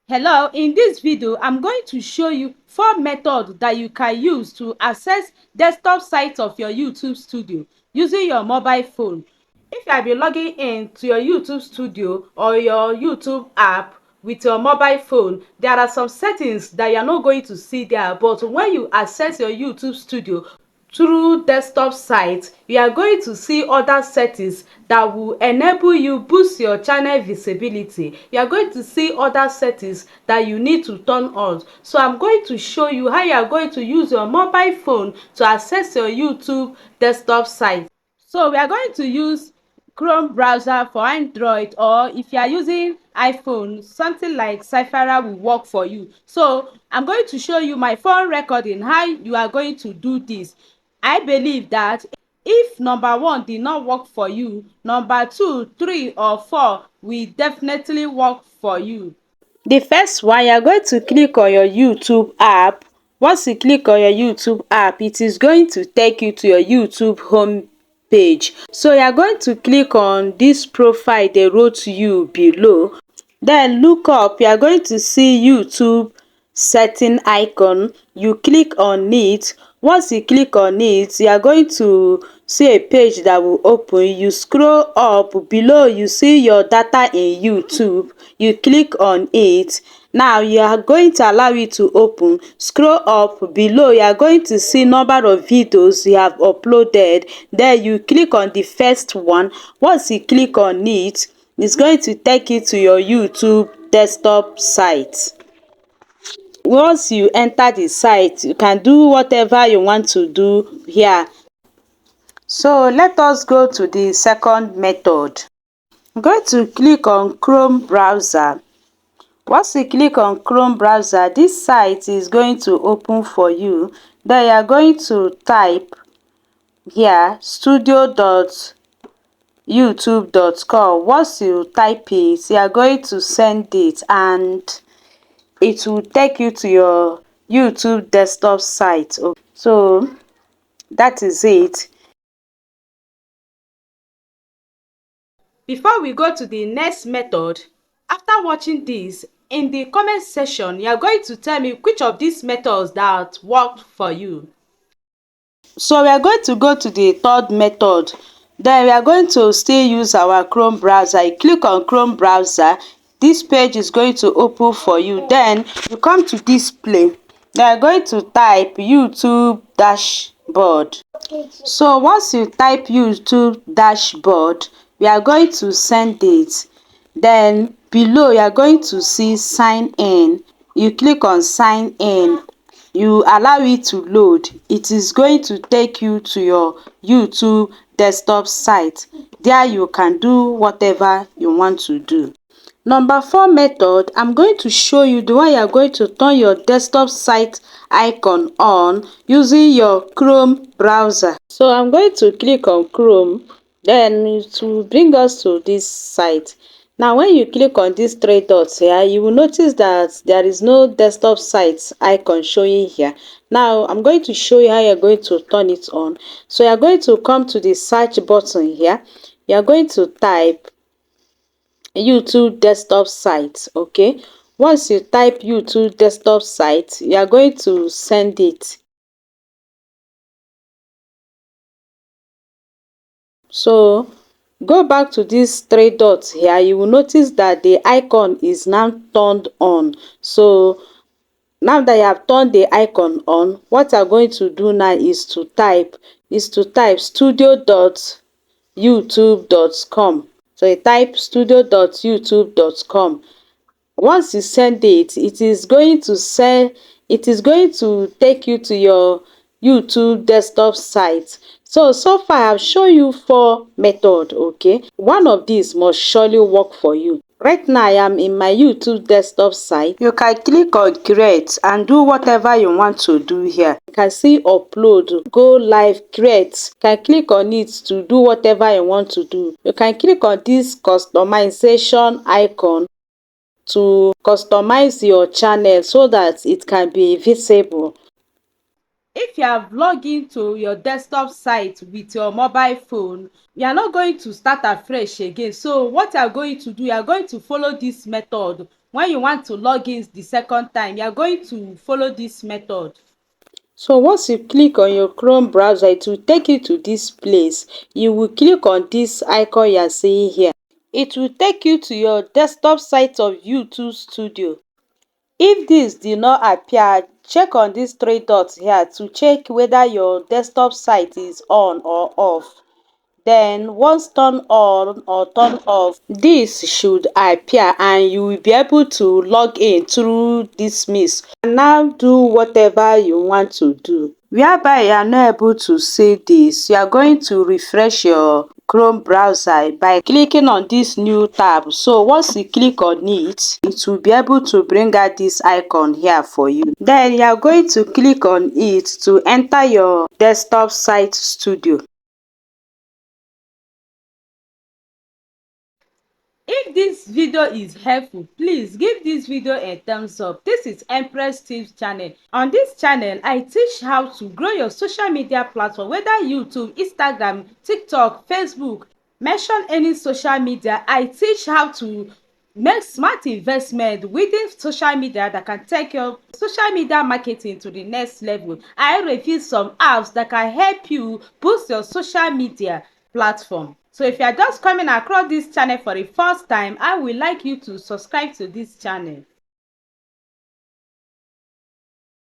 Hello, in this video I'm going to show you 4 methods that you can use to access desktop sites of your YouTube studio using your mobile phone. If you have been logging in to your YouTube studio or your YouTube app with your mobile phone, there are some settings that you are not going to see there, but when you access your YouTube studio through desktop site, you are going to see other settings that will enable you boost your channel visibility. You are going to see other settings that you need to turn on. So I'm going to show you how you are going to use your mobile phone to access your YouTube desktop site. So we are going to use Chrome browser for Android, or if you are using iPhone, something like Safari will work for you. So I'm going to show you my phone recording how you are going to do this. I believe that if number 1 did not work for you, number 2, 3 or 4 will definitely work for you. The first one, you are going to click on your YouTube app. Once you click on your YouTube app, it is going to take you to your YouTube home page. So you are going to click on this profile they wrote to you below. Then look up, you are going to see YouTube setting icon. You click on it. Once you click on it, you are going to see a page that will open. You scroll up, below you see your data in YouTube. You click on it. Now you are going to allow it to open. Scroll up, below you are going to see number of videos you have uploaded. Then you click on the first one. Once you click on it, it's going to take you to your YouTube desktop site. Once you enter the site, you can do whatever you want to do here. So let us go to the second method. I'm going to click on Chrome browser. Once you click on Chrome browser, this site is going to open for you. Then you are going to type here studio.youtube.com. Once you type it, you are going to send it and it will take you to your YouTube desktop site. So that is it. Before we go to the next method, after watching this, in the comment section, you are going to tell me which of these methods that worked for you. So we are going to go to the third method. Then we are going to still use our Chrome browser. You click on Chrome browser. This page is going to open for you. Then you come to display. They are going to type YouTube dashboard. So once you type YouTube dashboard, we are going to send it. Then below you are going to see sign in. You click on sign in. You allow it to load. It is going to take you to your YouTube desktop site. There you can do whatever you want to do. Number 4 method, I'm going to show you the way you are going to turn your desktop site icon on using your Chrome browser. So I'm going to click on Chrome, then it will bring us to this site. Now when you click on these 3 dots here, you will notice that there is no desktop site icon showing here. Now I'm going to show you how you're going to turn it on. So you're going to come to the search button here. You're going to type YouTube desktop site. Okay, once you type YouTube desktop site, you are going to send it. So go back to these 3 dots here. You will notice that the icon is now turned on. So now that you have turned the icon on, what I'm going to do now is to type studio.youtube.com. So you type studio.youtube.com. Once you send it, it is going to take you to your YouTube desktop site. So far I've shown you 4 methods. Okay, one of these must surely work for you. Right now I am in my YouTube desktop site. You can click on create and do whatever you want to do here. You can see upload, go live, create. You can click on it to do whatever you want to do. You can click on this customization icon to customize your channel so that it can be visible. If you have logged into your desktop site with your mobile phone, you are not going to start afresh again. So what you are going to do, you are going to follow this method when you want to log in the second time, you are going to follow this method. So once you click on your Chrome browser, it will take you to this place. You will click on this icon you are seeing here. It will take you to your desktop site of YouTube Studio. If this did not appear, check on these three dots here to check whether your desktop site is on or off. Then once turn on or turn off, this should appear and you will be able to log in through this means and now do whatever you want to do. Whereby you are not able to see this, you are going to refresh your Chrome browser by clicking on this new tab. So once you click on it, it will be able to bring out this icon here for you. Then you are going to click on it to enter your desktop site studio. If this video is helpful, please give this video a thumbs up. This is Empress Tips channel. On this channel, I teach how to grow your social media platform, whether YouTube, Instagram, TikTok, Facebook. Mention any social media. I teach how to make smart investment within social media that can take your social media marketing to the next level. I review some apps that can help you boost your social media platform. So if you are just coming across this channel for the first time, I would like you to subscribe to this channel.